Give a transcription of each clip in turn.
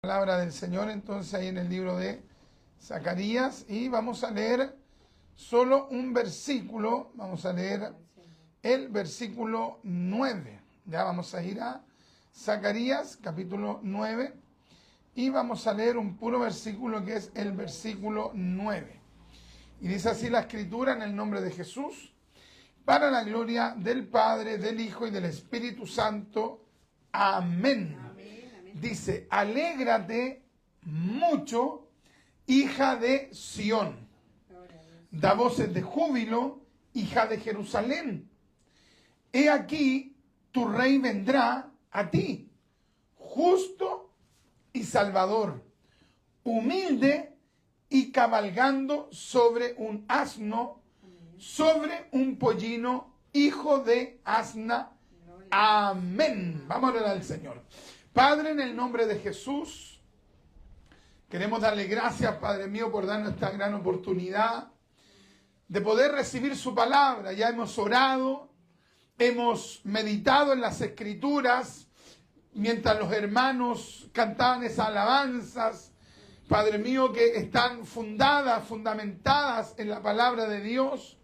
Palabra del Señor entonces ahí en el libro de Zacarías y vamos a leer solo un versículo, vamos a leer el versículo 9. Ya vamos a ir a Zacarías capítulo 9 y vamos a leer un puro versículo que es el versículo 9. Y dice así la escritura en el nombre de Jesús, para la gloria del Padre, del Hijo y del Espíritu Santo. Amén. Dice, alégrate mucho, hija de Sión. Da voces de júbilo, hija de Jerusalén. He aquí, tu rey vendrá a ti, justo y salvador, humilde y cabalgando sobre un asno, sobre un pollino, hijo de asna. Amén. Vamos a orar al Señor. Padre, en el nombre de Jesús, queremos darle gracias, Padre mío, por darnos esta gran oportunidad de poder recibir su palabra. Ya hemos orado, hemos meditado en las Escrituras, mientras los hermanos cantaban esas alabanzas, Padre mío, que están fundamentadas en la palabra de Dios.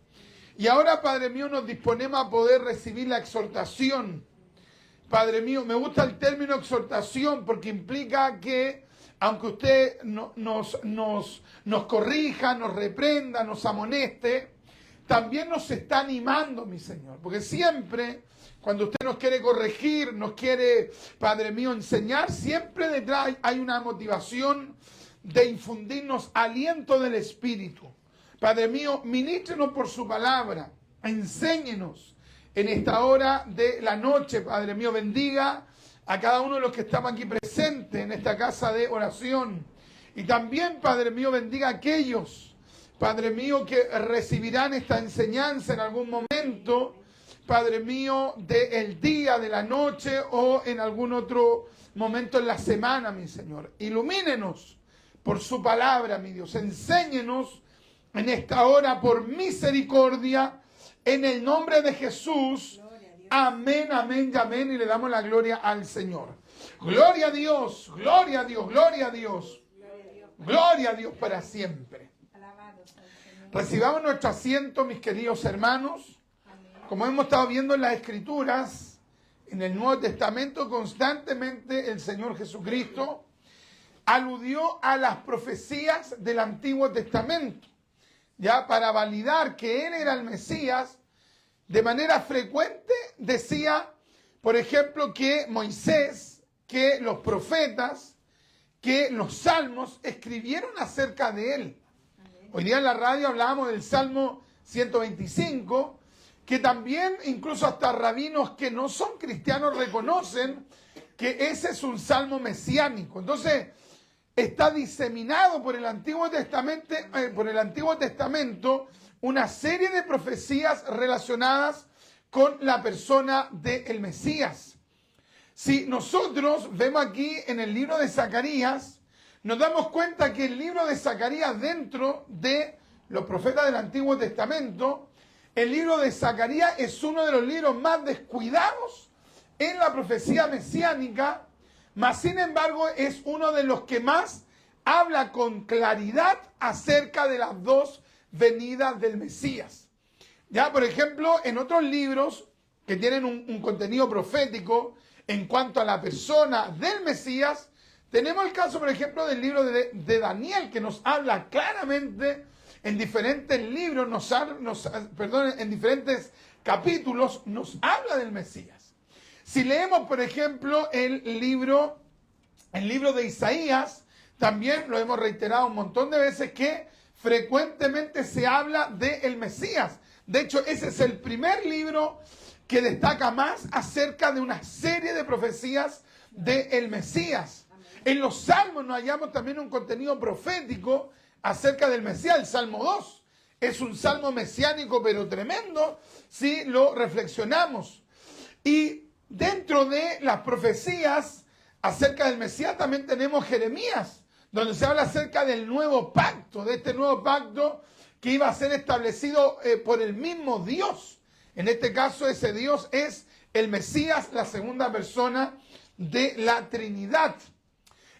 Y ahora, Padre mío, nos disponemos a poder recibir la exhortación. Padre mío, me gusta el término exhortación porque implica que, aunque usted nos corrija, nos reprenda, nos amoneste, también nos está animando, mi Señor. Porque siempre, cuando usted nos quiere corregir, nos quiere, Padre mío, enseñar, siempre detrás hay una motivación de infundirnos aliento del Espíritu. Padre mío, ministrenos por su palabra, enséñenos en esta hora de la noche, Padre mío, bendiga a cada uno de los que estamos aquí presentes en esta casa de oración. Y también, Padre mío, bendiga a aquellos, Padre mío, que recibirán esta enseñanza en algún momento, Padre mío, del día, de la noche o en algún otro momento en la semana, mi Señor. Ilumínenos por su palabra, mi Dios. Enséñenos en esta hora por misericordia, en el nombre de Jesús. Amén, amén y amén. Y le damos la gloria al Señor. Gloria a Dios, gloria a Dios, gloria a Dios. Gloria a Dios para siempre. Recibamos nuestro asiento, mis queridos hermanos. Como hemos estado viendo en las Escrituras, en el Nuevo Testamento, constantemente el Señor Jesucristo aludió a las profecías del Antiguo Testamento. Ya para validar que Él era el Mesías, de manera frecuente decía, por ejemplo, que Moisés, que los profetas, que los salmos escribieron acerca de Él. Hoy día en la radio hablábamos del Salmo 125, que también incluso hasta rabinos que no son cristianos reconocen que ese es un salmo mesiánico. Entonces, está diseminado por el Antiguo Testamento una serie de profecías relacionadas con la persona del Mesías. Si nosotros vemos aquí en el libro de Zacarías, nos damos cuenta que el libro de Zacarías, dentro de los profetas del Antiguo Testamento, el libro de Zacarías es uno de los libros más descuidados en la profecía mesiánica, mas sin embargo es uno de los que más habla con claridad acerca de las dos venidas del Mesías. Ya, por ejemplo, en otros libros que tienen un contenido profético en cuanto a la persona del Mesías, tenemos el caso, por ejemplo, del libro de Daniel, que nos habla claramente en diferentes libros, en diferentes capítulos, nos habla del Mesías. Si leemos, por ejemplo, el libro de Isaías, también lo hemos reiterado un montón de veces que frecuentemente se habla del Mesías. De hecho, ese es el primer libro que destaca más acerca de una serie de profecías del Mesías. En los Salmos nos hallamos también un contenido profético acerca del Mesías. El Salmo 2 es un salmo mesiánico pero tremendo si lo reflexionamos. Y dentro de las profecías acerca del Mesías también tenemos Jeremías, donde se habla acerca del nuevo pacto, de este nuevo pacto que iba a ser establecido por el mismo Dios. En este caso, ese Dios es el Mesías, la segunda persona de la Trinidad.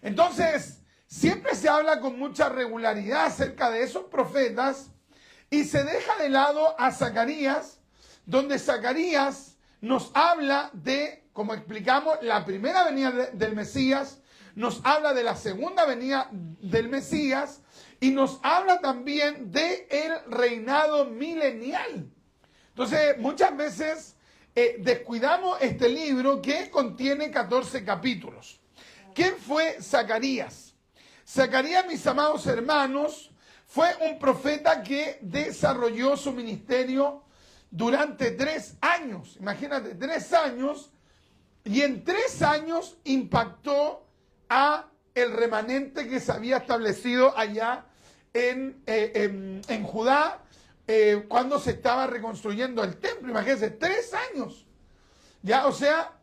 Entonces, siempre se habla con mucha regularidad acerca de esos profetas y se deja de lado a Zacarías, donde Zacarías nos habla de, como explicamos, la primera venida del Mesías, nos habla de la segunda venida del Mesías y nos habla también de el reinado milenial. Entonces, muchas veces descuidamos este libro que contiene 14 capítulos. ¿Quién fue Zacarías? Zacarías, mis amados hermanos, fue un profeta que desarrolló su ministerio durante 3 años. Imagínate, 3 años. Y en 3 años impactó a el remanente que se había establecido allá en Judá cuando se estaba reconstruyendo el templo. Imagínense, 3 años. Ya, o sea,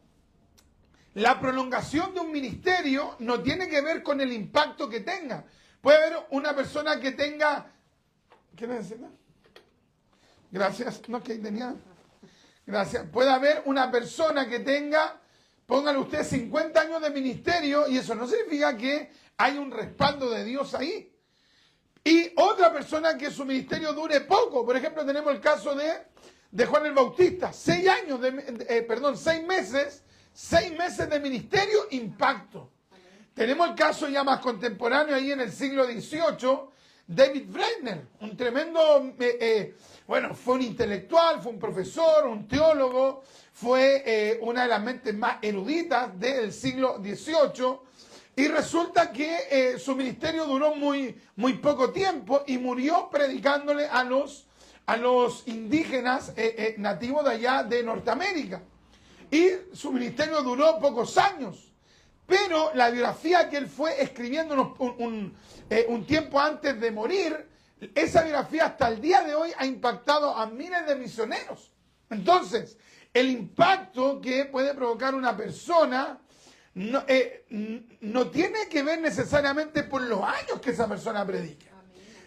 la prolongación de un ministerio no tiene que ver con el impacto que tenga. Puede haber una persona que tenga... ¿Quieres decir? Gracias. No, que tenía... Gracias. Puede haber una persona que tenga, póngale usted 50 años de ministerio y eso no significa que hay un respaldo de Dios ahí. Y otra persona que su ministerio dure poco. Por ejemplo, tenemos el caso de Juan el Bautista. 6 años, 6 meses. 6 meses de ministerio, impacto. Tenemos el caso ya más contemporáneo ahí en el siglo XVIII, David Brenner, un tremendo, fue un intelectual, fue un profesor, un teólogo, fue una de las mentes más eruditas del siglo XVIII, y resulta que su ministerio duró muy, muy poco tiempo y murió predicándole a los indígenas nativos de allá de Norteamérica. Y su ministerio duró pocos años. Pero la biografía que él fue escribiendo un tiempo antes de morir, esa biografía hasta el día de hoy ha impactado a miles de misioneros. Entonces, el impacto que puede provocar una persona no tiene que ver necesariamente por los años que esa persona predica,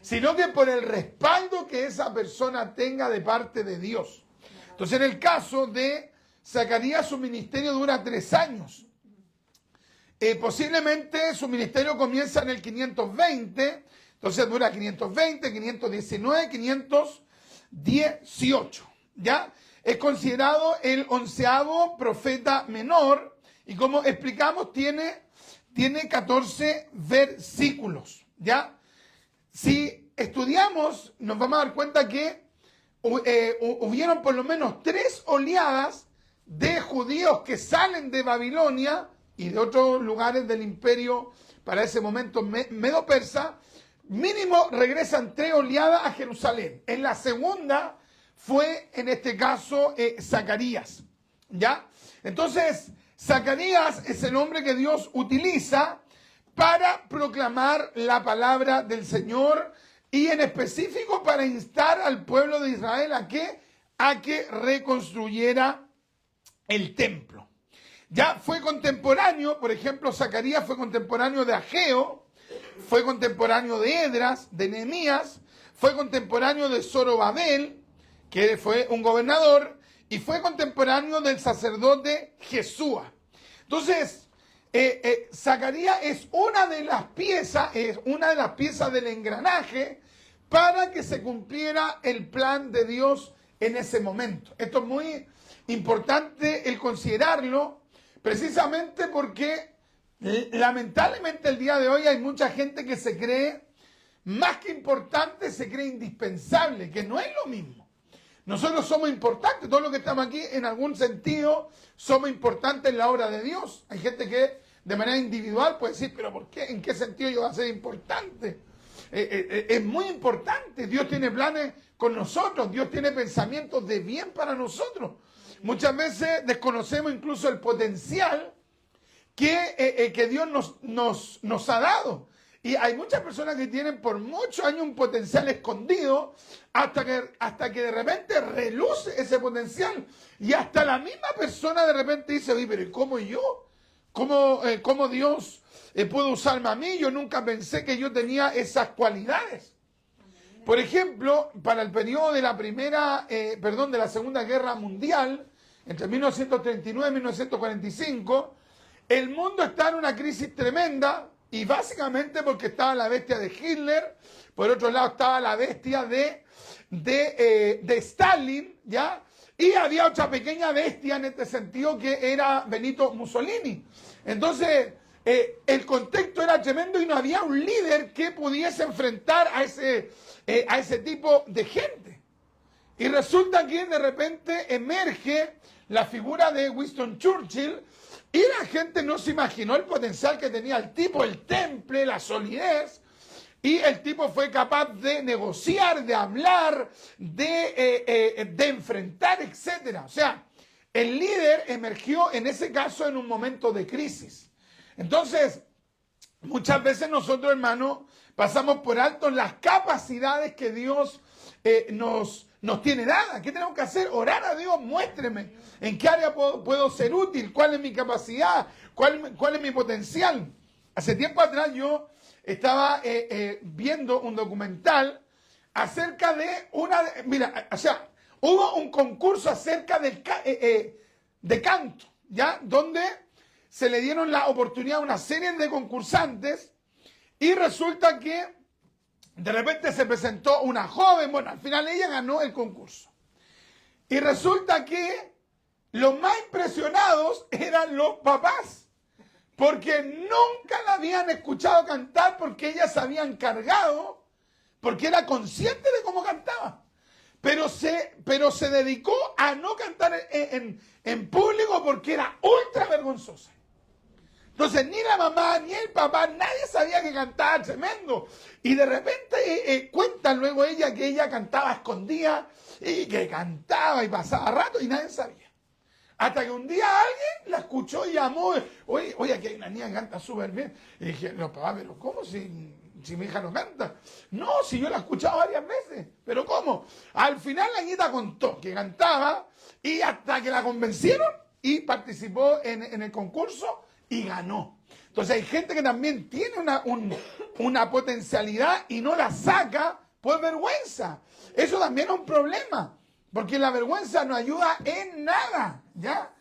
sino que por el respaldo que esa persona tenga de parte de Dios. Entonces, en el caso de Zacarías, su ministerio dura 3 años. Posiblemente su ministerio comienza en el 520, entonces dura 520, 519, 518. ¿Ya? Es considerado el 11º profeta menor y como explicamos tiene 14 versículos. ¿Ya? Si estudiamos, nos vamos a dar cuenta que hubieron por lo menos 3 oleadas de judíos que salen de Babilonia y de otros lugares del imperio para ese momento medo-persa, mínimo regresan 3 oleadas a Jerusalén. En la segunda fue, en este caso, Zacarías. ¿Ya? Entonces, Zacarías es el hombre que Dios utiliza para proclamar la palabra del Señor y en específico para instar al pueblo de Israel a que reconstruyera el templo. Ya fue contemporáneo, por ejemplo, Zacarías fue contemporáneo de Ageo, fue contemporáneo de Esdras, de Nehemías, fue contemporáneo de Zorobabel, que fue un gobernador, y fue contemporáneo del sacerdote Jesúa. Entonces, Zacarías es una de las piezas del engranaje para que se cumpliera el plan de Dios en ese momento. Esto es muy importante el considerarlo, precisamente porque lamentablemente el día de hoy hay mucha gente que se cree, más que importante, se cree indispensable, que no es lo mismo. Nosotros somos importantes, todos los que estamos aquí en algún sentido somos importantes en la obra de Dios. Hay gente que de manera individual puede decir, pero ¿por qué? ¿En qué sentido yo voy a ser importante? Es muy importante, Dios tiene planes con nosotros, Dios tiene pensamientos de bien para nosotros. Muchas veces desconocemos incluso el potencial que Dios nos ha dado. Y hay muchas personas que tienen por muchos años un potencial escondido hasta que de repente reluce ese potencial. Y hasta la misma persona de repente dice, oye, pero ¿y cómo yo? ¿Cómo Dios puede usarme a mí? Yo nunca pensé que yo tenía esas cualidades. Por ejemplo, para el periodo de de la Segunda Guerra Mundial, entre 1939 y 1945, el mundo está en una crisis tremenda, Y básicamente porque estaba la bestia de Hitler, por otro lado estaba la bestia de Stalin, ¿ya? Y había otra pequeña bestia en este sentido que era Benito Mussolini. Entonces, el contexto era tremendo y no había un líder que pudiese enfrentar a ese tipo de gente. Y resulta que de repente emerge la figura de Winston Churchill y la gente no se imaginó el potencial que tenía el tipo, el temple, la solidez. Y el tipo fue capaz de negociar, de hablar, de enfrentar, etc. O sea, el líder emergió en ese caso en un momento de crisis. Entonces, muchas veces nosotros, hermanos, pasamos por alto las capacidades que Dios nos tiene dadas. ¿Qué tenemos que hacer? Orar a Dios, muéstreme en qué área puedo ser útil, cuál es mi capacidad, cuál es mi potencial. Hace tiempo atrás yo estaba viendo un documental acerca de hubo un concurso acerca de canto, ¿ya? Donde se le dieron la oportunidad a una serie de concursantes y resulta que de repente se presentó una joven, bueno, al final ella ganó el concurso. Y resulta que los más impresionados eran los papás, porque nunca la habían escuchado cantar, porque ella se había encargado, porque era consciente de cómo cantaba. Pero se dedicó a no cantar en público porque era ultra vergonzosa. Entonces ni la mamá ni el papá, nadie sabía que cantaba tremendo. Y de repente cuentan luego ella que ella cantaba escondida y que cantaba y pasaba rato y nadie sabía. Hasta que un día alguien la escuchó y llamó, oye, aquí hay una niña que canta súper bien. Y dije, no, papá, pero ¿cómo si mi hija no canta? No, si yo la he escuchado varias veces. ¿Pero cómo? Al final la niñita contó que cantaba y hasta que la convencieron y participó en el concurso y ganó. Entonces hay gente que también tiene una potencialidad y no la saca por vergüenza. Eso también es un problema. Porque la vergüenza no ayuda en nada, ¿ya?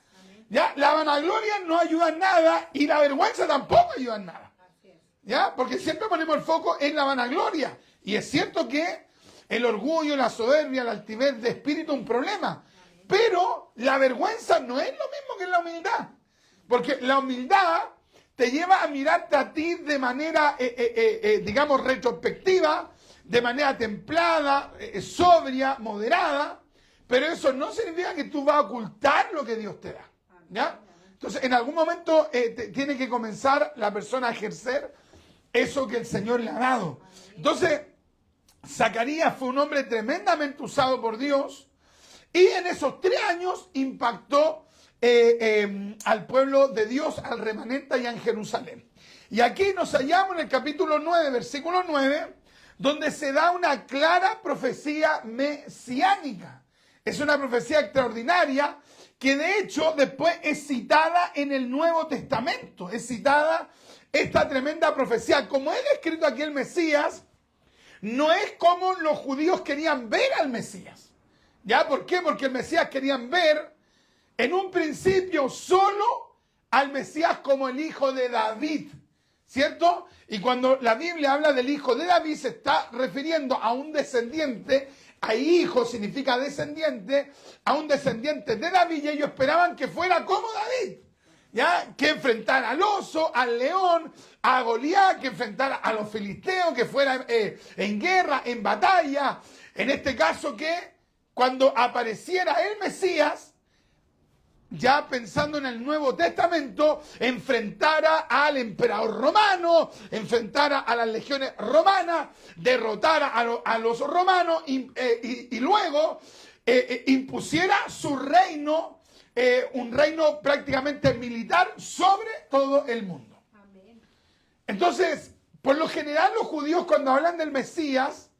¿Ya? La vanagloria no ayuda en nada y la vergüenza tampoco ayuda en nada, ¿ya? Porque siempre ponemos el foco en la vanagloria. Y es cierto que el orgullo, la soberbia, la altivez de espíritu es un problema. Pero la vergüenza no es lo mismo que la humildad. Porque la humildad te lleva a mirarte a ti de manera, digamos, retrospectiva, de manera templada, sobria, moderada. Pero eso no significa que tú vas a ocultar lo que Dios te da, ¿ya? Entonces, en algún momento tiene que comenzar la persona a ejercer eso que el Señor le ha dado. Entonces, Zacarías fue un hombre tremendamente usado por Dios y en esos 3 años impactó al pueblo de Dios, al remanente allá en Jerusalén. Y aquí nos hallamos en el capítulo 9, versículo 9, donde se da una clara profecía mesiánica. Es una profecía extraordinaria que de hecho después es citada en el Nuevo Testamento. Es citada esta tremenda profecía. Como él ha escrito aquí el Mesías, no es como los judíos querían ver al Mesías. ¿Ya? ¿Por qué? Porque el Mesías querían ver en un principio solo al Mesías como el hijo de David. ¿Cierto? Y cuando la Biblia habla del hijo de David se está refiriendo a un descendiente. A hijo significa descendiente, a un descendiente de David, y ellos esperaban que fuera como David, ¿ya? Que enfrentara al oso, al león, a Goliat, que enfrentara a los filisteos, que fuera en guerra, en batalla. En este caso que cuando apareciera el Mesías, ya pensando en el Nuevo Testamento, enfrentara al emperador romano, enfrentara a las legiones romanas, derrotara a los romanos y luego impusiera su reino, un reino prácticamente militar sobre todo el mundo. Amén. Entonces, por lo general los judíos cuando hablan del Mesías,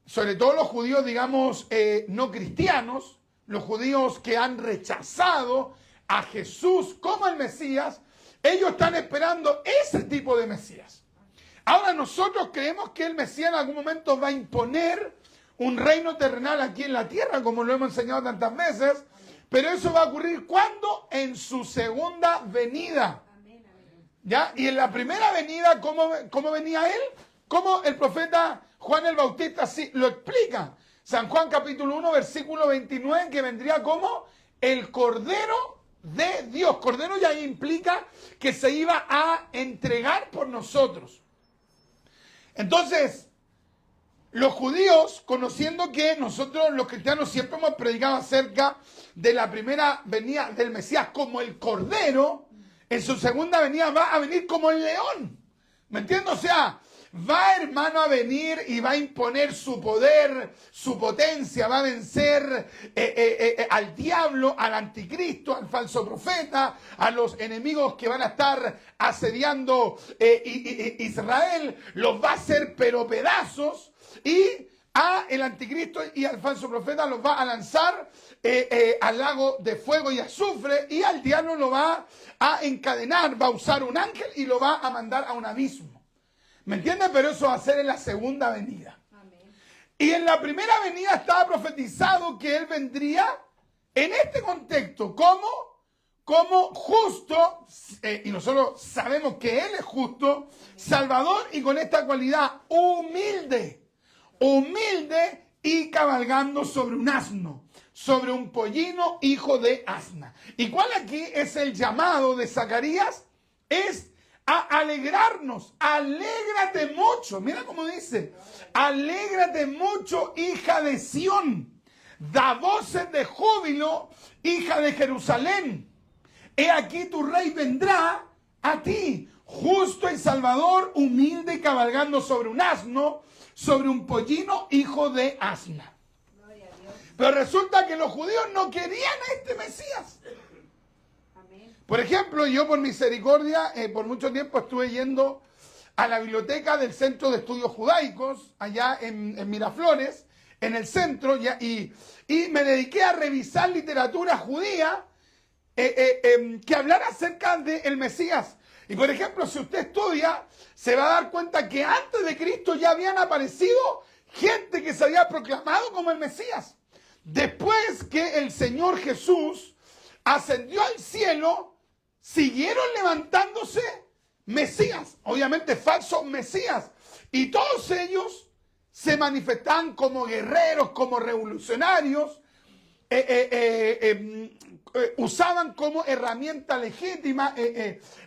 sobre todo los judíos, digamos, no cristianos, los judíos que han rechazado a Jesús como el Mesías, ellos están esperando ese tipo de Mesías. Ahora nosotros creemos que el Mesías en algún momento va a imponer un reino terrenal aquí en la tierra, como lo hemos enseñado tantas veces, pero eso va a ocurrir ¿cuándo? En su segunda venida. ¿Ya? Y en la primera venida, ¿cómo venía él? Como el profeta Juan el Bautista así lo explica. San Juan capítulo 1, versículo 29, que vendría como el Cordero de Dios. Cordero ya implica que se iba a entregar por nosotros. Entonces, los judíos, conociendo que nosotros los cristianos siempre hemos predicado acerca de la primera venida del Mesías como el Cordero, en su segunda venida va a venir como el león. ¿Me entiendes? O sea, va, hermano, a venir y va a imponer su poder, su potencia, va a vencer al diablo, al anticristo, al falso profeta, a los enemigos que van a estar asediando Israel, los va a hacer pero pedazos, y a el anticristo y al falso profeta los va a lanzar al lago de fuego y azufre, y al diablo lo va a encadenar, va a usar un ángel y lo va a mandar a un abismo. ¿Me entiendes? Pero eso va a ser en la segunda venida. Amén. Y en la primera venida estaba profetizado que él vendría en este contexto como justo, y nosotros sabemos que él es justo, salvador, y con esta cualidad humilde y cabalgando sobre un asno, sobre un pollino, hijo de asna. ¿Y cuál aquí es el llamado de Zacarías? Es a alegrarnos. Alégrate mucho. Mira cómo dice. Alégrate mucho, hija de Sión. Da voces de júbilo, hija de Jerusalén. He aquí tu rey vendrá a ti, justo y salvador, humilde y cabalgando sobre un asno, sobre un pollino, hijo de asna. Pero resulta que los judíos no querían a este Mesías. Por ejemplo, yo por misericordia, por mucho tiempo estuve yendo a la biblioteca del Centro de Estudios Judaicos, allá en Miraflores, en el centro, y me dediqué a revisar literatura judía que hablara acerca del Mesías. Y por ejemplo, si usted estudia, se va a dar cuenta que antes de Cristo ya habían aparecido gente que se había proclamado como el Mesías. Después que el Señor Jesús ascendió al cielo, siguieron levantándose Mesías, obviamente falsos Mesías, y todos ellos se manifestaban como guerreros, como revolucionarios, usaban como herramienta legítima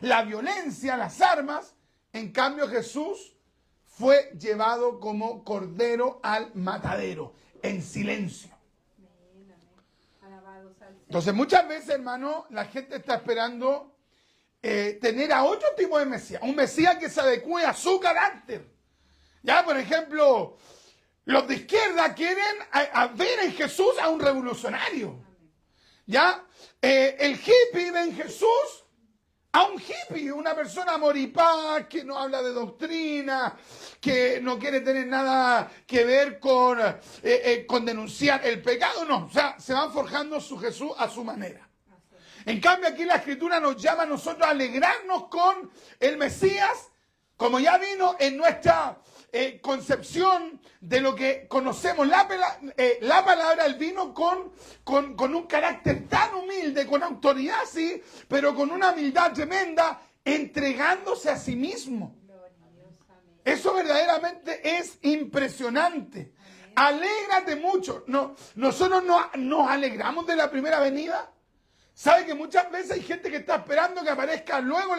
la violencia, las armas. En cambio, Jesús fue llevado como cordero al matadero, en silencio. Entonces, muchas veces, hermano, la gente está esperando tener a otro tipo de Mesías, un Mesías que se adecue a su carácter. Ya, por ejemplo, los de izquierda quieren ver en Jesús a un revolucionario. ¿Ya? El hippie ve en Jesús a un hippie, una persona amor y paz, que no habla de doctrina, que no quiere tener nada que ver con denunciar el pecado. No, o sea, se van forjando su Jesús a su manera. En cambio, aquí la Escritura nos llama a nosotros a alegrarnos con el Mesías, como ya vino en nuestra concepción de lo que conocemos. La palabra, él vino con un carácter tan humilde, con autoridad, sí, pero con una humildad tremenda, entregándose a sí mismo. Eso verdaderamente es impresionante. Alégrate mucho. No, nosotros nos alegramos de la primera venida. ¿Sabe que muchas veces hay gente que está esperando que aparezca luego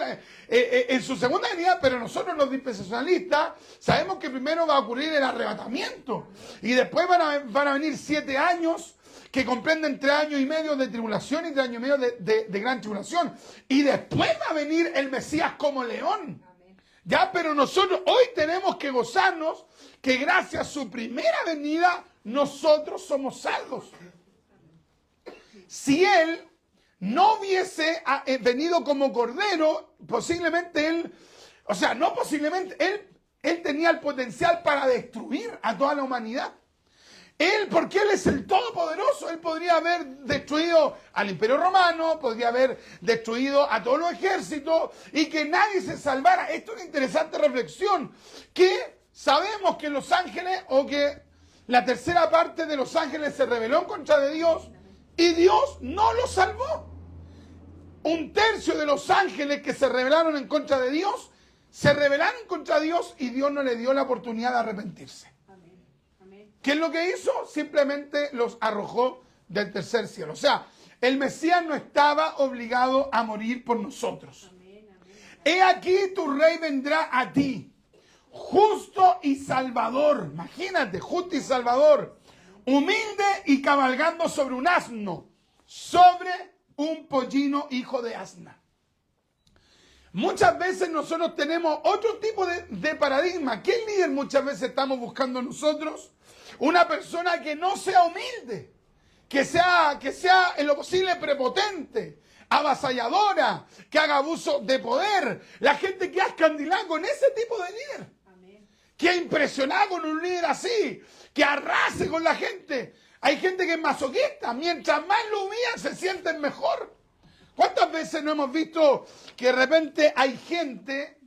en su segunda venida? Pero nosotros los dispensacionalistas sabemos que primero va a ocurrir el arrebatamiento. Y después van a venir 7 años que comprenden 3 años y medio de tribulación y 3 años y medio de gran tribulación. Y después va a venir el Mesías como león. Ya, pero nosotros hoy tenemos que gozarnos que gracias a su primera venida nosotros somos salvos. Si él no hubiese venido como cordero, posiblemente él tenía el potencial para destruir a toda la humanidad. Porque él es el Todopoderoso, él podría haber destruido al Imperio Romano, podría haber destruido a todos los ejércitos y que nadie se salvara. Esto es una interesante reflexión, que sabemos que los ángeles, o que la tercera parte de los ángeles se rebeló en contra de Dios y Dios no los salvó. un tercio de los ángeles que se rebelaron en contra de Dios, se rebelaron contra Dios y Dios no le dio la oportunidad de arrepentirse. ¿Qué es lo que hizo? Simplemente los arrojó del tercer cielo. O sea, el Mesías no estaba obligado a morir por nosotros. He aquí tu rey vendrá a ti, justo y salvador. Imagínate, justo y salvador. Humilde y cabalgando sobre un asno, sobre un pollino hijo de asna. Muchas veces nosotros tenemos otro tipo de paradigma. ¿Qué líder muchas veces estamos buscando nosotros? Una persona que no sea humilde, que sea en lo posible prepotente, avasalladora, que haga abuso de poder. La gente que ha escandilado con ese tipo de líder. Amén. Que ha impresionado con un líder así, que arrase con la gente. Hay gente que es masoquista. Mientras más lo humillan, se sienten mejor. ¿Cuántas veces no hemos visto que de repente hay gente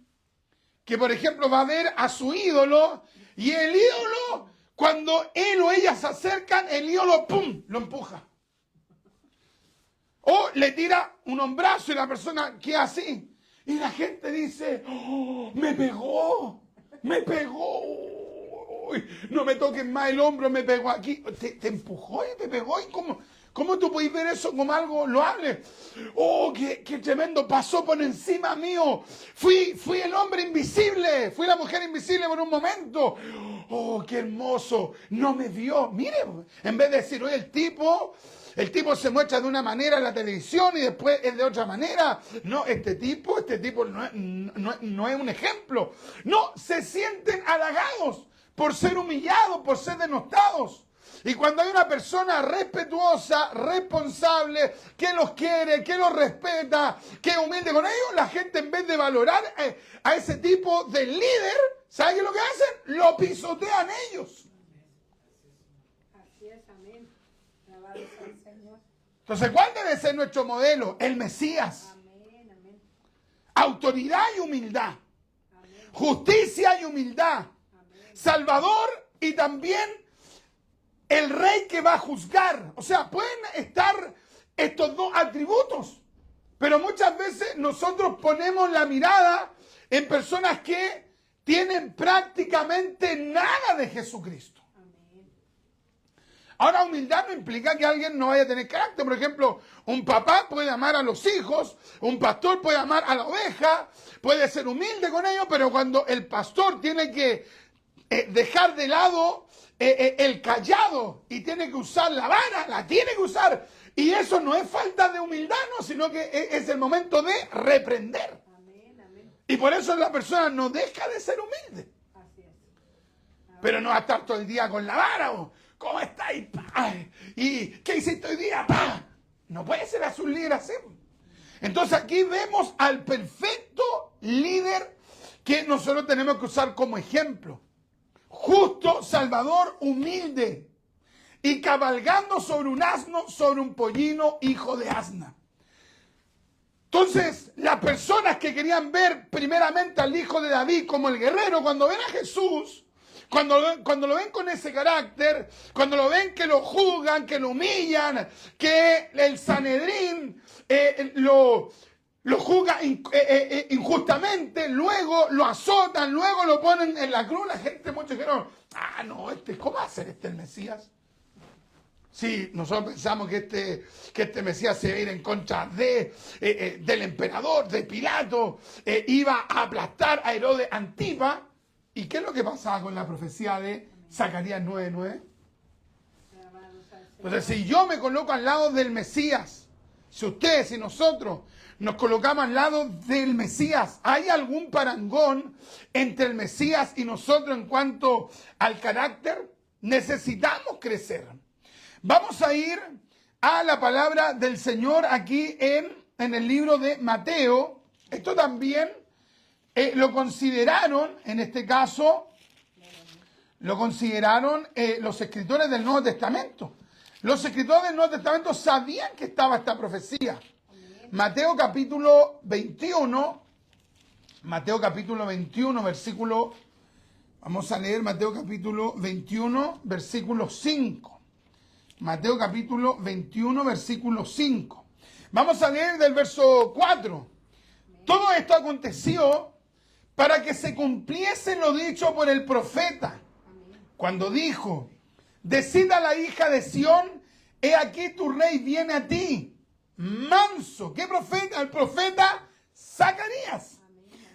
que, por ejemplo, va a ver a su ídolo y el ídolo, cuando él o ella se acercan, el ídolo, ¡pum!, lo empuja. O le tira un hombrazo y la persona queda así. Y la gente dice, oh, me pegó. Uy, no me toques más el hombro, me pegó aquí. Te empujó y te pegó. ¿Y cómo tú puedes ver eso como algo loable? Oh, qué tremendo, pasó por encima mío. Fui el hombre invisible, fui la mujer invisible por un momento. Oh, qué hermoso, no me vio. Mire, en vez de decir, oye, el tipo se muestra de una manera en la televisión y después es de otra manera. No, este tipo no es un ejemplo. No, se sienten halagados por ser humillados, por ser denostados. Y cuando hay una persona respetuosa, responsable, que los quiere, que los respeta, que es humilde con ellos, la gente, en vez de valorar a ese tipo de líder, ¿sabe qué es lo que hacen? Lo pisotean ellos. Así es, amén. Alabado sea el Señor. Entonces, ¿cuál debe ser nuestro modelo? El Mesías. Amén, amén. Autoridad y humildad. Amén. Justicia y humildad. Amén. Salvador y también el rey que va a juzgar. O sea, pueden estar estos dos atributos. Pero muchas veces nosotros ponemos la mirada en personas que tienen prácticamente nada de Jesucristo. Amén. Ahora, humildad no implica que alguien no vaya a tener carácter. Por ejemplo, un papá puede amar a los hijos, un pastor puede amar a la oveja, puede ser humilde con ellos, pero cuando el pastor tiene que dejar de lado el callado y tiene que usar la vara, la tiene que usar. Y eso no es falta de humildad, no, sino que es el momento de reprender. Amén, amén. Y por eso la persona no deja de ser humilde. Así es. Pero no va a estar todo el día con la vara. ¿Cómo estáis? ¿Y qué hiciste hoy día? ¡Pah! No puede ser a su líder así. Entonces aquí vemos al perfecto líder que nosotros tenemos que usar como ejemplo. Justo, salvador, humilde. Y cabalgando sobre un asno, sobre un pollino, hijo de asna. Entonces, las personas que querían ver primeramente al hijo de David como el guerrero, cuando ven a Jesús, cuando lo ven con ese carácter, cuando lo ven que lo juzgan, que lo humillan, que el Sanedrín lo juzga injustamente, luego lo azotan, luego lo ponen en la cruz, la gente, muchos dijeron, no, ¿cómo va a ser el Mesías? Sí, nosotros pensamos que este Mesías se iba a ir en contra del emperador, de Pilato, iba a aplastar a Herodes Antipa. ¿Y qué es lo que pasaba con la profecía de Zacarías 9:9? Entonces, si yo me coloco al lado del Mesías, si ustedes y nosotros nos colocamos al lado del Mesías, ¿hay algún parangón entre el Mesías y nosotros en cuanto al carácter? Necesitamos crecer. Vamos a ir a la palabra del Señor aquí en el libro de Mateo. Esto también lo consideraron, en este caso, lo consideraron los escritores del Nuevo Testamento. Los escritores del Nuevo Testamento sabían que estaba esta profecía. Mateo capítulo 21, versículo, vamos a leer Mateo capítulo 21, versículo 5. Mateo capítulo 21, versículo 5. Vamos a leer del verso 4. Todo esto aconteció para que se cumpliese lo dicho por el profeta, cuando dijo: decid a la hija de Sión, he aquí tu rey viene a ti, manso. ¿Qué profeta? El profeta Zacarías.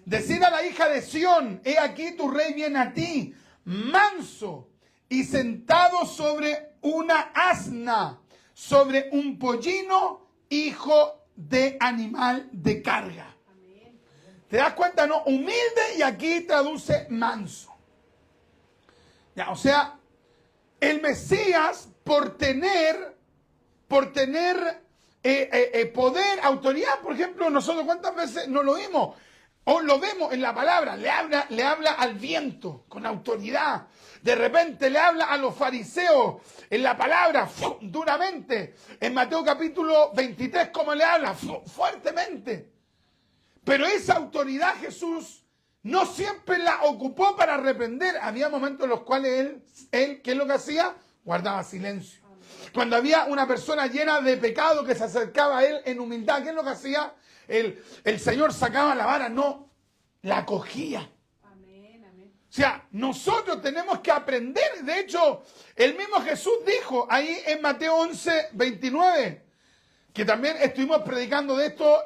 Decid a la hija de Sión, he aquí tu rey viene a ti, manso y sentado sobre una asna, sobre un pollino, hijo de animal de carga. ¿Te das cuenta, no? Humilde, y aquí traduce manso. Ya, o sea, el Mesías, por tener poder, autoridad, por ejemplo, nosotros cuántas veces no lo vimos, o lo vemos en la palabra, le habla al viento con autoridad. De repente le habla a los fariseos en la palabra duramente. En Mateo capítulo 23, ¿cómo le habla? Fuertemente. Pero esa autoridad Jesús no siempre la ocupó para reprender. Había momentos en los cuales él, ¿qué es lo que hacía? Guardaba silencio. Cuando había una persona llena de pecado que se acercaba a él en humildad, ¿qué es lo que hacía? El Señor sacaba la vara, no, la cogía. Amén, amén. O sea, nosotros tenemos que aprender. De hecho, el mismo Jesús dijo ahí en Mateo 11, 29, que también estuvimos predicando de esto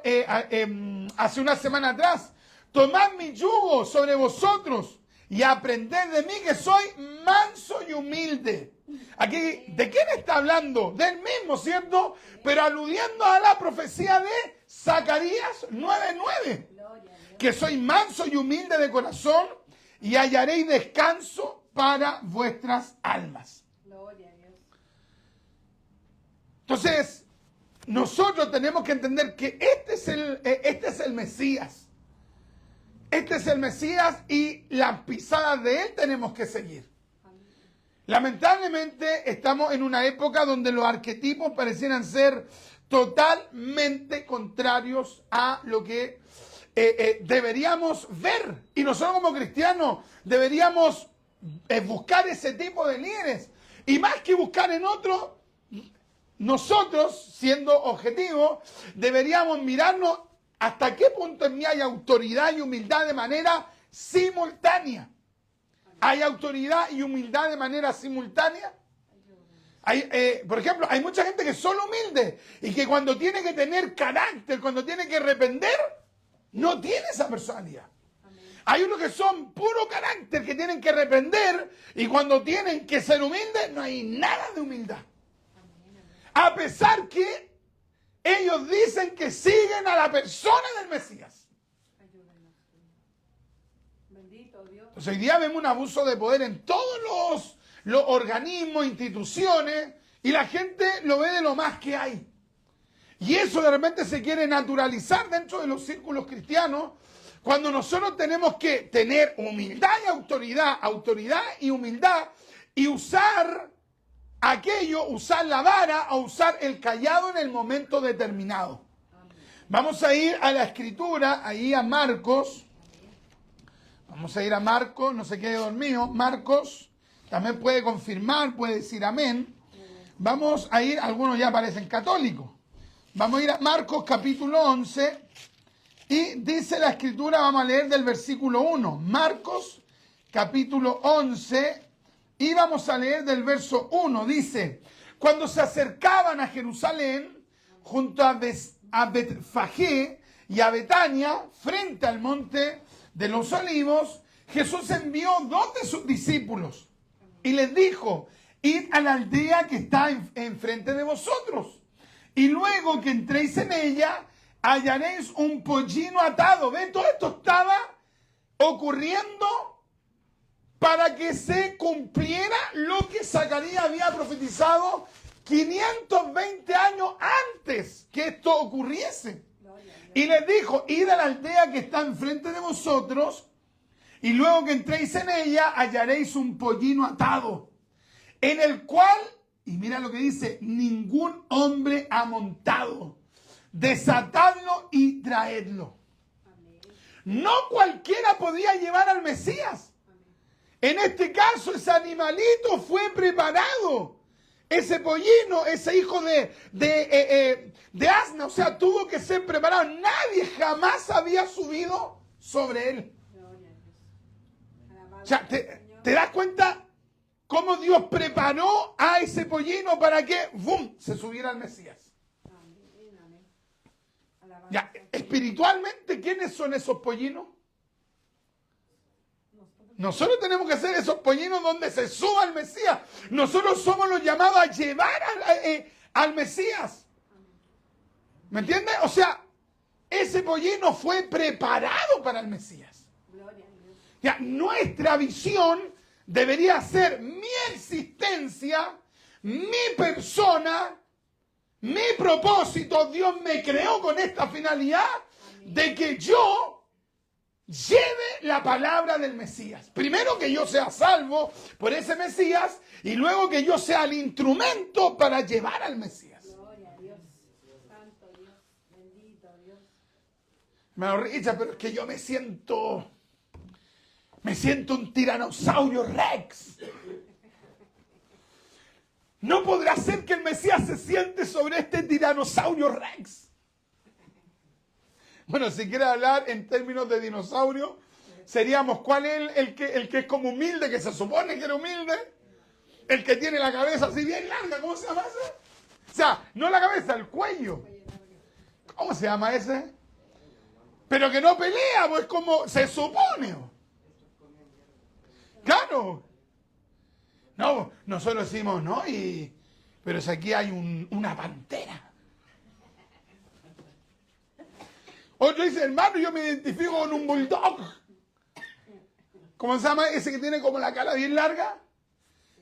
hace una semana atrás. Tomad mi yugo sobre vosotros y aprended de mí, que soy manso y humilde. Aquí, ¿de quién está hablando? Del mismo, ¿cierto? Pero aludiendo a la profecía de Zacarías 9:9. Que soy manso y humilde de corazón y hallaréis descanso para vuestras almas. Gloria a Dios. Entonces, nosotros tenemos que entender que este es el Mesías. Este es el Mesías y las pisadas de él tenemos que seguir. Lamentablemente estamos en una época donde los arquetipos parecieran ser totalmente contrarios a lo que deberíamos ver. Y nosotros como cristianos deberíamos buscar ese tipo de líderes. Y más que buscar en otro, nosotros, siendo objetivos, deberíamos mirarnos hasta qué punto en mí hay autoridad y humildad de manera simultánea. ¿Hay autoridad y humildad de manera simultánea? Por ejemplo, hay mucha gente que es solo humilde y que cuando tiene que tener carácter, cuando tiene que arrepentir, no tiene esa personalidad. Hay unos que son puro carácter, que tienen que arrepentir, y cuando tienen que ser humildes, no hay nada de humildad. A pesar que ellos dicen que siguen a la persona del Mesías. Ayúdenos, Señor. Bendito Dios. Entonces, hoy día vemos un abuso de poder en todos los organismos, instituciones, y la gente lo ve de lo más que hay. Y eso de repente se quiere naturalizar dentro de los círculos cristianos, cuando nosotros tenemos que tener humildad y autoridad y humildad, y usar aquello, usar la vara o usar el cayado en el momento determinado. Vamos a ir a la escritura, ahí a Marcos. Vamos a ir a Marcos, no se quede dormido. Marcos también puede confirmar, puede decir amén. Vamos a ir, algunos ya parecen católicos. Vamos a ir a Marcos capítulo 11 y dice la escritura, vamos a leer del versículo 1. Marcos capítulo 11 y vamos a leer del verso 1. Dice: cuando se acercaban a Jerusalén, junto a Betfagé y a Betania, frente al monte de los Olivos, Jesús envió 2 de sus discípulos y les dijo: id a la aldea que está enfrente de vosotros, y luego que entréis en ella, hallaréis un pollino atado. ¿Ven? Todo esto estaba ocurriendo para que se cumpliera lo que Zacarías había profetizado 520 años antes que esto ocurriese. Y les dijo: id a la aldea que está enfrente de vosotros, y luego que entréis en ella, hallaréis un pollino atado, en el cual, y mira lo que dice, ningún hombre ha montado. Desatadlo y traedlo. No cualquiera podía llevar al Mesías. En este caso, ese animalito fue preparado. ese pollino, ese hijo de asna, o sea, tuvo que ser preparado. Nadie jamás había subido sobre él. Gloria a Dios. Alabado O sea, sea el Señor. ¿te das cuenta cómo Dios preparó a ese pollino para que, ¡bum!, se subiera al Mesías? Amén, amén. Alabado Ya, sea el Señor. espiritualmente, ¿quiénes son esos pollinos? Nosotros. Nosotros tenemos que ser esos pollinos donde se suba el Mesías. Nosotros somos los llamados a llevar al Mesías. ¿Me entiendes? O sea, ese pollino fue preparado para el Mesías. Gloria a Dios. Ya, nuestra visión debería ser mi existencia, mi persona, mi propósito. Dios me creó con esta finalidad de que yo lleve la palabra del Mesías. Primero que yo sea salvo por ese Mesías y luego que yo sea el instrumento para llevar al Mesías. Gloria a Dios. Santo Dios. Bendito Dios. Me Richard, pero es que yo me siento un tiranosaurio Rex. No podrá ser que el Mesías se siente sobre este tiranosaurio Rex. Bueno, si quiere hablar en términos de dinosaurio, seríamos, ¿cuál es el que es como humilde, que se supone que era humilde? El que tiene la cabeza así bien larga, ¿cómo se llama ese? O sea, no la cabeza, el cuello. ¿Cómo se llama ese? Pero que no pelea, pues como se supone. Claro. No, nosotros decimos, ¿no? Pero si aquí hay una pantera. Otro dice, hermano, yo me identifico con un bulldog. ¿Cómo se llama ese que tiene como la cara bien larga?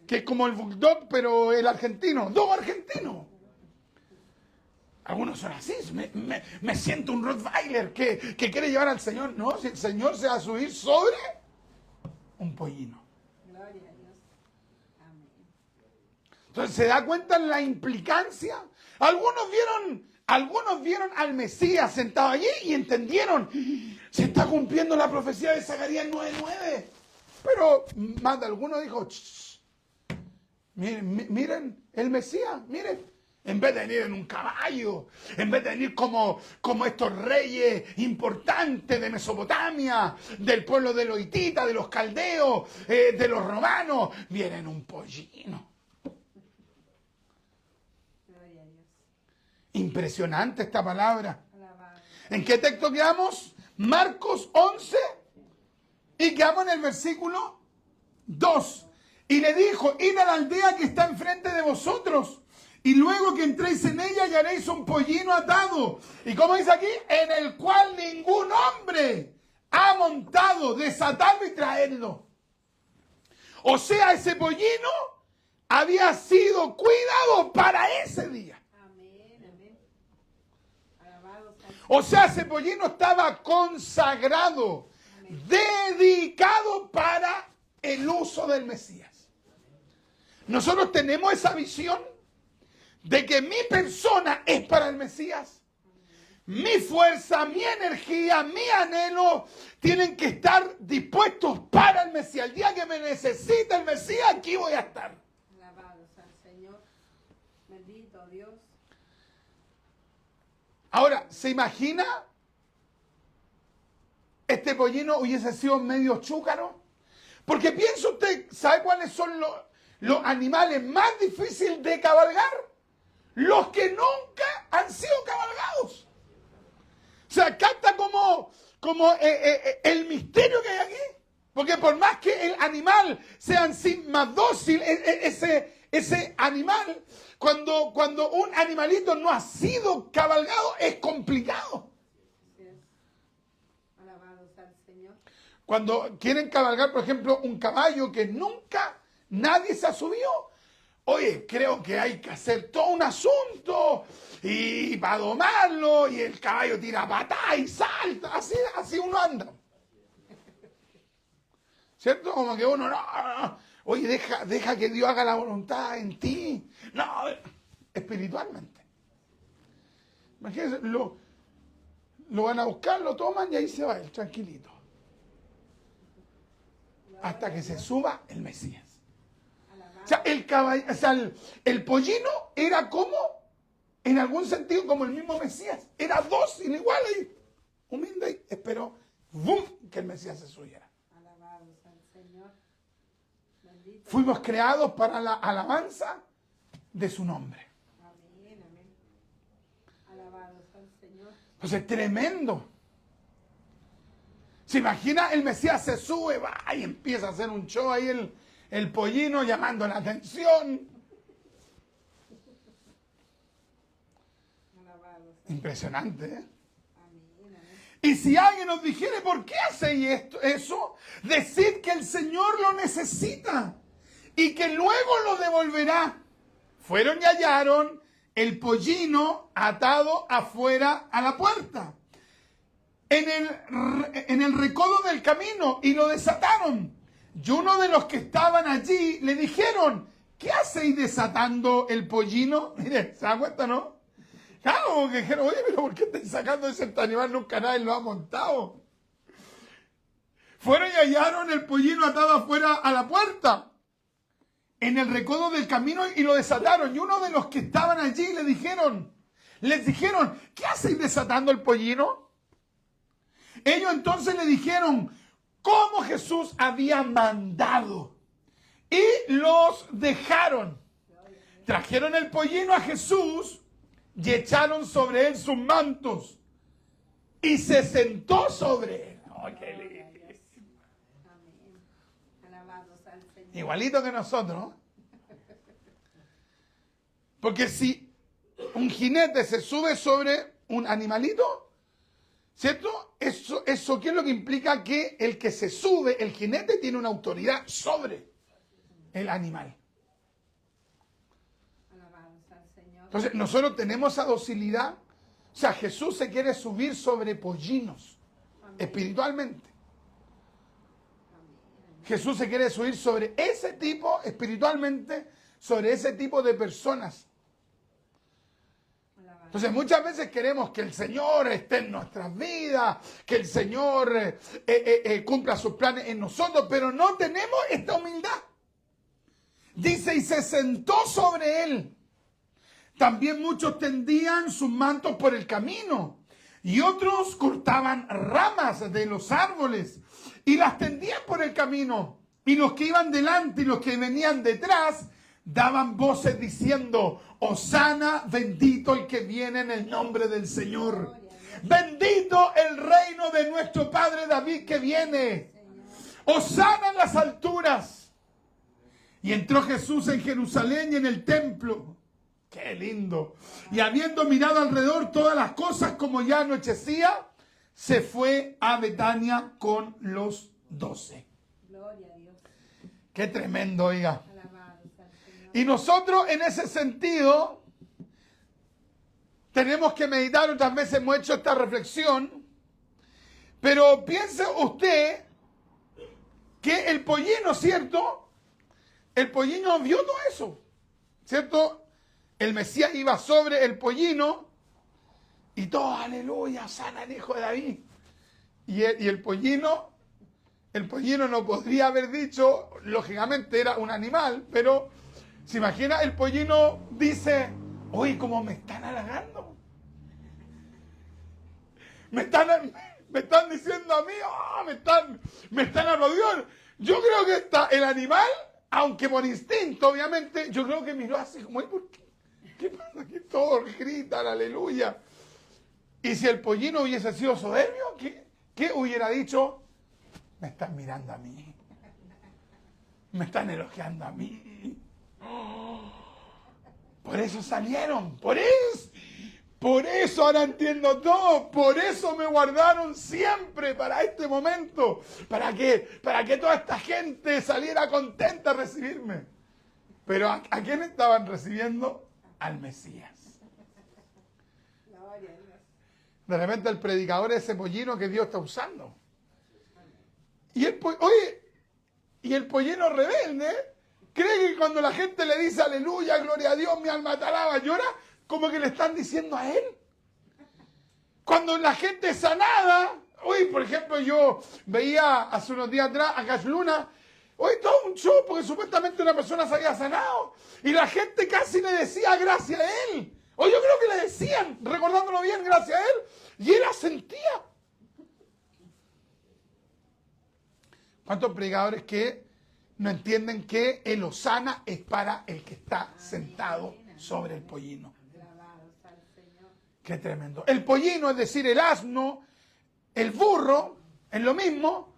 Que es como el bulldog, pero el argentino. Dog argentino. Algunos son así. Me siento un Rottweiler que quiere llevar al Señor. No, si el Señor se va a subir sobre un pollino. Gloria a Dios. Amén. Entonces, ¿se da cuenta la implicancia? Algunos vieron al Mesías sentado allí y entendieron, se está cumpliendo la profecía de Zacarías 9:9. Pero más de alguno dijo, miren el Mesías, miren. En vez de venir en un caballo, en vez de venir como estos reyes importantes de Mesopotamia, del pueblo de los hititas, de los caldeos, de los romanos, viene en un pollino. Gloria a Dios. Impresionante esta palabra. Alabado. ¿En qué texto quedamos? Marcos 11 y quedamos en el versículo 2. Y le dijo, id a la aldea que está enfrente de vosotros y luego que entréis en ella hallaréis un pollino atado. ¿Y cómo dice aquí? En el cual ningún hombre ha montado, desatadlo y traedlo. O sea, ese pollino había sido cuidado para ese día. Amén, amén. Alabado sea el Señor. O sea, ese pollino estaba consagrado, dedicado para el uso del Mesías. Nosotros tenemos esa visión de que mi persona es para el Mesías. Mi fuerza, mi energía, mi anhelo tienen que estar dispuestos para el Mesías. El día que me necesite el Mesías, aquí voy a estar. Alabado sea el Señor. Bendito Dios. Ahora, ¿se imagina? Este pollino hubiese sido medio chúcaro. Porque piensa usted, ¿sabe cuáles son los animales más difíciles de cabalgar? Los que nunca han sido cabalgados. O sea, capta como el misterio que hay aquí. Porque por más que el animal sea en sí más dócil, ese animal, cuando un animalito no ha sido cabalgado, es complicado. Así es. Alabado sea el Señor. Cuando quieren cabalgar, por ejemplo, un caballo que nunca nadie se ha subido, oye, creo que hay que hacer todo un asunto y para domarlo, y el caballo tira patada y salta, así uno anda. ¿Cierto? Como que uno, no. Oye, deja que Dios haga la voluntad en ti. No, espiritualmente. Imagínense, lo van a buscar, lo toman y ahí se va él, tranquilito. Hasta que se suba el Mesías. Alabado O sea, el pollino era como, en algún sentido, como el mismo Mesías. Era dócil, igual ahí, humilde, y esperó, ¡bum!, que el Mesías se subiera. Alabado sea el Señor. Bendito. Fuimos creados para la alabanza de su nombre. Amén, amén. Alabado sea el Señor. Entonces, tremendo. ¿Se imagina? El Mesías se sube, va y empieza a hacer un show ahí el pollino llamando la atención. Alabado sea. Impresionante, ¿eh? Amén, amén. Y si alguien nos dijere, ¿por qué hacéis eso? Decid que el Señor lo necesita y que luego lo devolverá. Fueron y hallaron el pollino atado afuera a la puerta, en el recodo del camino, y lo desataron. Y uno de los que estaban allí le dijeron, ¿qué hacéis desatando el pollino? Mire, ¿se da cuenta, no? Claro, como que dijeron, oye, pero ¿por qué estáis sacando ese animal? Nunca nadie lo ha montado. Fueron y hallaron el pollino atado afuera a la puerta, en el recodo del camino, y lo desataron. Y uno de los que estaban allí les dijeron, ¿qué hacéis desatando el pollino? Ellos entonces le dijeron cómo Jesús había mandado, y los dejaron. Trajeron el pollino a Jesús y echaron sobre él sus mantos, y se sentó sobre él. ¡Oh, qué lindo! Amén. Alabado sea el Señor. Igualito que nosotros. Porque si un jinete se sube sobre un animalito, ¿cierto? Eso ¿qué es lo que implica? Que el que se sube, el jinete, tiene una autoridad sobre el animal. Alabado sea el Señor. Entonces, nosotros tenemos esa docilidad. O sea, Jesús se quiere subir sobre pollinos, espiritualmente. Jesús se quiere subir sobre ese tipo, espiritualmente, sobre ese tipo de personas. Entonces muchas veces queremos que el Señor esté en nuestras vidas, que el Señor cumpla sus planes en nosotros, pero no tenemos esta humildad. Dice, y se sentó sobre él. También muchos tendían sus mantos por el camino, y otros cortaban ramas de los árboles y las tendían por el camino. Y los que iban delante y los que venían detrás daban voces diciendo, Hosana, bendito el que viene en el nombre del Señor. Bendito el reino de nuestro padre David que viene. Hosana en las alturas. Y entró Jesús en Jerusalén y en el templo. ¡Qué lindo! Y habiendo mirado alrededor todas las cosas, como ya anochecía, se fue a Betania con los 12. Gloria a Dios. ¡Qué tremendo, oiga! Alabado sea el Señor. Y nosotros en ese sentido tenemos que meditar. Otras veces hemos hecho esta reflexión, pero piense usted que el pollino, ¿cierto? El pollino vio todo eso, ¿cierto? El Mesías iba sobre el pollino y todo, aleluya, sana el hijo de David. Y el pollino no podría haber dicho, lógicamente era un animal, pero se imagina, el pollino dice, oye, ¿cómo me están halagando? Me están diciendo a mí, me están aplaudiendo. Yo creo que el animal, aunque por instinto, obviamente, yo creo que miró así como, ¿por qué? ¿Qué pasa? Que todos gritan, aleluya. Y si el pollino hubiese sido soberbio, ¿qué hubiera dicho? Me están mirando a mí. Me están elogiando a mí. Por eso salieron. Por eso ahora entiendo todo. Por eso me guardaron siempre para este momento. Para que toda esta gente saliera contenta a recibirme. Pero ¿a quién estaban recibiendo? Al Mesías. Gloria a Dios. De repente el predicador es ese pollino que Dios está usando. Y el pollino rebelde cree que cuando la gente le dice aleluya, gloria a Dios, mi alma te alaba, llora, como que le están diciendo a él. Cuando la gente es sanada, hoy por ejemplo yo veía hace unos días atrás a Cash Luna, Hoy todo un show porque supuestamente una persona se había sanado y la gente casi le decía gracias a él. O yo creo que le decían, recordándolo bien, gracias a él. Y él asentía. ¿Cuántos predicadores que no entienden que el hosana es para el que está sentado sobre el pollino? Qué tremendo. El pollino, es decir, el asno, el burro, es lo mismo.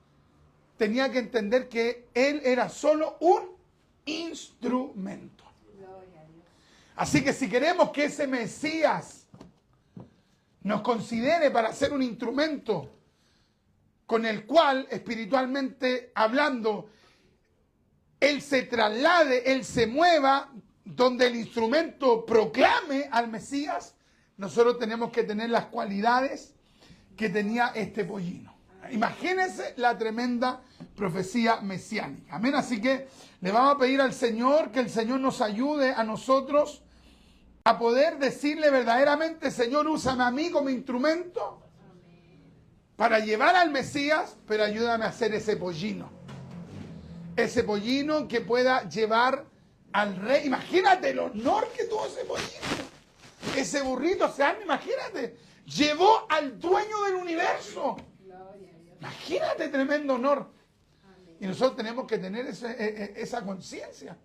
Tenía que entender que él era solo un instrumento. Así que si queremos que ese Mesías nos considere para ser un instrumento con el cual, espiritualmente hablando, él se traslade, él se mueva, donde el instrumento proclame al Mesías, nosotros tenemos que tener las cualidades que tenía este pollino. Imagínense la tremenda profecía mesiánica. Amén. Así que le vamos a pedir al Señor que el Señor nos ayude a nosotros a poder decirle verdaderamente: Señor, úsame a mí como instrumento para llevar al Mesías, pero ayúdame a hacer ese pollino. Ese pollino que pueda llevar al rey. Imagínate el honor que tuvo ese pollino. Ese burrito, imagínate, llevó al dueño del universo. Imagínate, tremendo honor. Y nosotros tenemos que tener esa conciencia.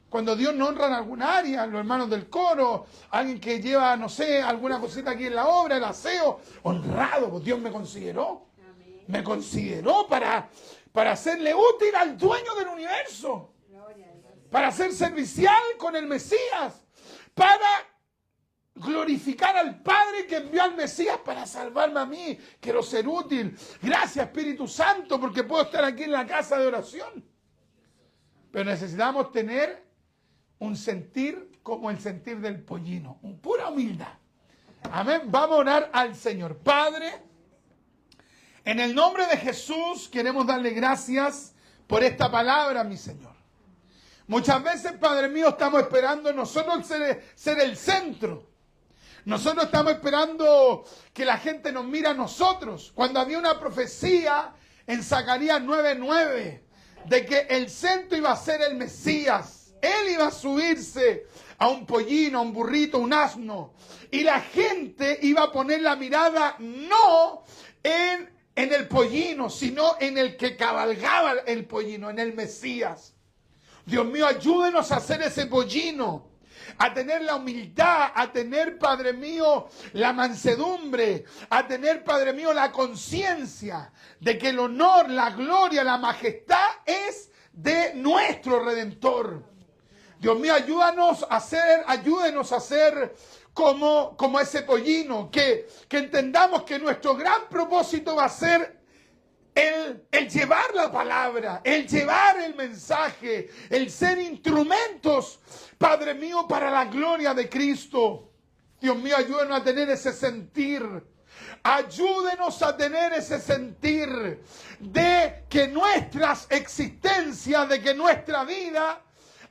Cuando Dios nos honra en alguna área, los hermanos del coro, alguien que lleva, no sé, alguna cosita aquí en la obra, el aseo, honrado, pues Dios me consideró. Amén. Me consideró para hacerle útil al dueño del universo. Para ser servicial con el Mesías. Para glorificar al Padre que envió al Mesías para salvarme a mí. Quiero ser útil. Gracias, Espíritu Santo, porque puedo estar aquí en la casa de oración. Pero necesitamos tener un sentir como el sentir del pollino. Pura humildad. Amén. Vamos a orar al Señor. Padre, en el nombre de Jesús queremos darle gracias por esta palabra, mi Señor. Muchas veces, Padre mío, estamos esperando nosotros ser el centro. Nosotros estamos esperando que la gente nos mire a nosotros. Cuando había una profecía en Zacarías 9:9 de que el centro iba a ser el Mesías. Él iba a subirse a un pollino, a un burrito, un asno. Y la gente iba a poner la mirada no en el pollino, sino en el que cabalgaba el pollino, en el Mesías. Dios mío, ayúdenos a hacer ese pollino, a tener la humildad, a tener, Padre mío, la mansedumbre, a tener, Padre mío, la conciencia de que el honor, la gloria, la majestad es de nuestro Redentor. Dios mío, ayúdenos a ser como ese pollino, que entendamos que nuestro gran propósito va a ser el llevar la palabra, el llevar el mensaje, el ser instrumentos, Padre mío, para la gloria de Cristo. Dios mío, ayúdenos a tener ese sentir. Ayúdenos a tener ese sentir de que nuestras existencias, de que nuestra vida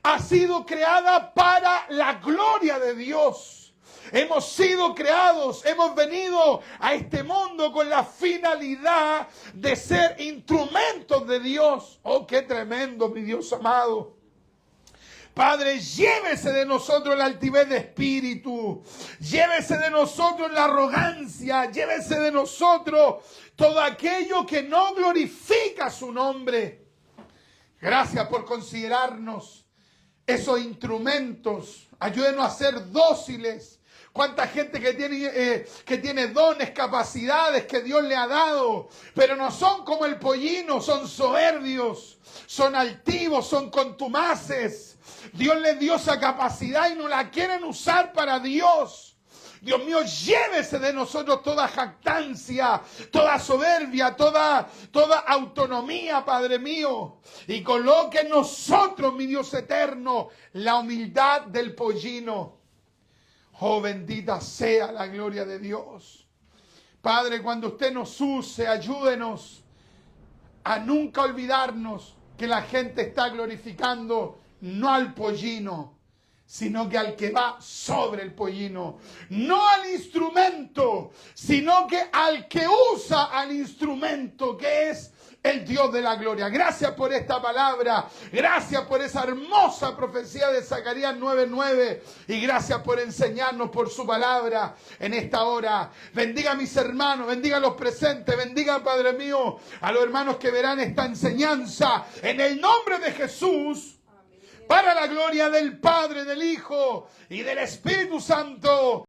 ha sido creada para la gloria de Dios. Hemos sido creados, hemos venido a este mundo con la finalidad de ser instrumentos de Dios. Oh, qué tremendo, mi Dios amado. Padre, llévese de nosotros la altivez de espíritu, llévese de nosotros la arrogancia, llévese de nosotros todo aquello que no glorifica su nombre. Gracias por considerarnos esos instrumentos. Ayúdenos a ser dóciles. Cuánta gente que tiene dones, capacidades que Dios le ha dado, pero no son como el pollino, son soberbios, son altivos, son contumaces. Dios les dio esa capacidad y no la quieren usar para Dios. Dios mío, llévese de nosotros toda jactancia, toda soberbia, toda autonomía, Padre mío. Y coloque en nosotros, mi Dios eterno, la humildad del pollino. Oh, bendita sea la gloria de Dios. Padre, cuando usted nos use, ayúdenos a nunca olvidarnos que la gente está glorificando no al pollino, sino que al que va sobre el pollino. No al instrumento, sino que al que usa al instrumento, que es el Dios de la gloria. Gracias por esta palabra. Gracias por esa hermosa profecía de Zacarías 9:9. Y gracias por enseñarnos por su palabra en esta hora. Bendiga a mis hermanos, bendiga a los presentes, bendiga, Padre mío, a los hermanos que verán esta enseñanza. En el nombre de Jesús. Para la gloria del Padre, del Hijo y del Espíritu Santo.